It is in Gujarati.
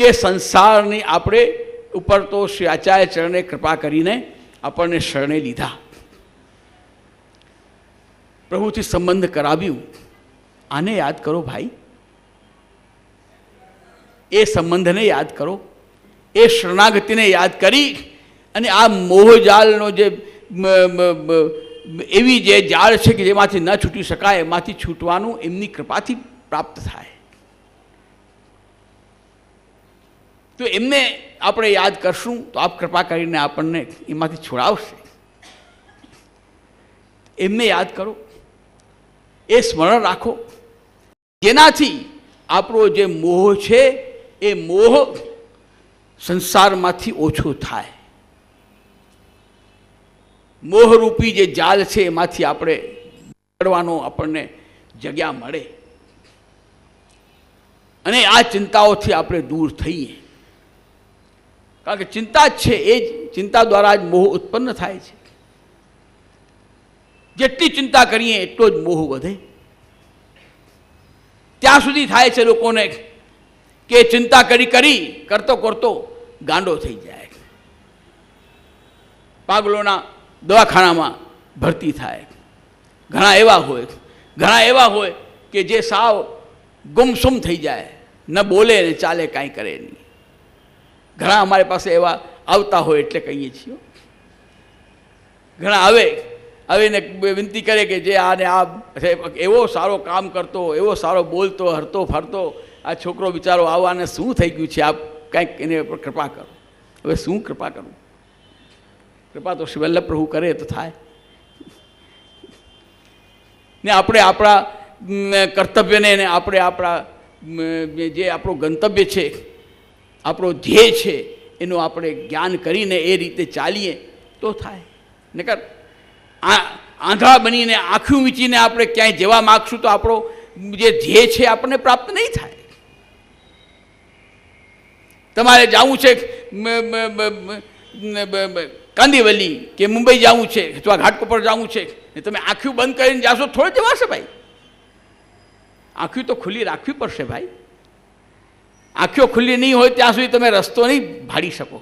એ સંસારની આપણે ઉપર તો શ્રી આચાર્ય ચરણે કૃપા કરીને આપણને શરણે લીધા, પ્રભુથી સંબંધ કરાવ્યું. આને યાદ કરો ભાઈ, એ સંબંધને યાદ કરો, એ શરણાગતિને યાદ કરી અને આ મોહજાલનો જે એવી જે જાળ છે કે જેમાંથી ન છૂટી શકાય એમાંથી છૂટવાનું એમની કૃપાથી પ્રાપ્ત થાય. તો એમને આપણે યાદ કરશું તો આપ કૃપા કરીને આપણને એમાંથી છોડાવશે. એમને યાદ કરો, એ સ્મરણ રાખો, જેનાથી આપણો જે મોહ છે એ મોહ સંસારમાંથી ઓછો થાય. મોહરૂપી જે જાલ છે એમાંથી આપણે નીકળવાનો આપણને જગ્યા મળે અને આ ચિંતાઓથી આપણે દૂર થઈએ. કારણ કે ચિંતા જ છે, એ જ ચિંતા દ્વારા જ મોહ ઉત્પન્ન થાય છે. જેટલી ચિંતા કરીએ એટલો જ મોહ વધે. ત્યાં સુધી થાય છે લોકોને કે ચિંતા કરતો કરતો ગાંડો થઈ જાય, પાગલોના દવાખાનામાં ભરતી થાય. ઘણા એવા હોય કે જે સાવ ગુમસુમ થઈ જાય, ન બોલે ને ચાલે, કાંઈ કરે નહીં. ઘણા અમારી પાસે એવા આવતા હોય એટલે કહીએ છીએ. ઘણા આવે ને વિનંતી કરે કે જે આને આ એવો સારો કામ કરતો, એવો સારો બોલતો, હરતો ફરતો, આ છોકરો બિચારો આવવાને શું થઈ ગયું છે, આપ કંઈક એને પર કૃપા કરો. હવે શું કૃપા કરું? કૃપા તો શ્રી વલ્લભ પ્રભુ કરે તો થાય ને. આપણે આપણા કર્તવ્યને ને આપણે આપણા જે આપણું ગંતવ્ય છે, આપણો ધ્યેય છે, એનું આપણે જ્ઞાન કરીને એ રીતે ચાલીએ તો થાય. નકર આંધળા બનીને આંખું વીંચીને આપણે ક્યાંય જવા માગશું તો આપણો જે ધ્યેય છે આપણને પ્રાપ્ત નહીં થાય. તમારે જવું છે કાંદીવલી કે મુંબઈ જવું છે અથવા ઘાટકોપર જવું છે ને તમે આંખું બંધ કરીને જાશો થોડી જવાશે ભાઈ. આંખું તો ખુલ્લી રાખવી પડશે ભાઈ. આંખો ખુલ્લી નહીં હોય ત્યાં સુધી તમે રસ્તો નહીં ભાળી શકો.